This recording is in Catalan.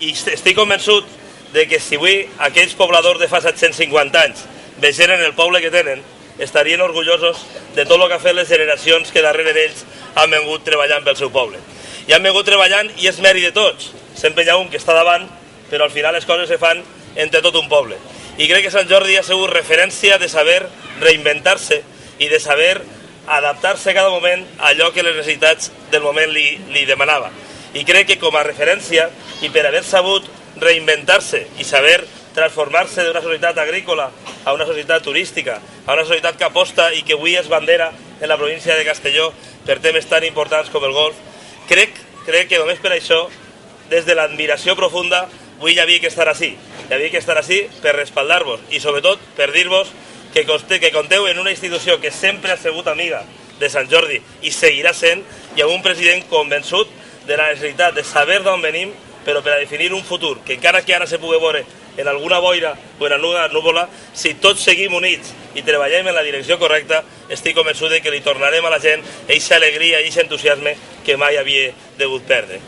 I estic convençut de que si avui aquells pobladors de fa 750 anys vegeren el poble que tenen, estarien orgullosos de tot el que han fet les generacions que darrere d'ells han vengut treballant pel seu poble. I han vengut treballant i és mèrit de tots. Sempre hi ha un que està davant, però al final les coses se fan entre tot un poble. I crec que Sant Jordi ha sigut referència de saber reinventar-se i de saber adaptar-se cada moment a allò que les necessitats del moment li demanava. I crec que com a referència, i per haver sabut reinventar-se i saber transformar-se d'una societat agrícola a una societat turística, a una societat que aposta i que avui és bandera en la província de Castelló per temes tan importants com el golf, crec que només per això, des de l'admiració profunda, avui hi havia que estar així. Hi havia que estar així per respaldar-vos i sobretot per dir-vos que conteu en una institució que sempre ha sigut amiga de Sant Jordi i seguirà sent, i amb un president convençut de la necessitat de saber d'on venim, però per a definir un futur que encara que ara se pugui veure en alguna boira o en alguna núvola, si tots seguim units i treballem en la direcció correcta, estic convençut que li tornarem a la gent eixa alegria i eixa entusiasme que mai havia degut perdre.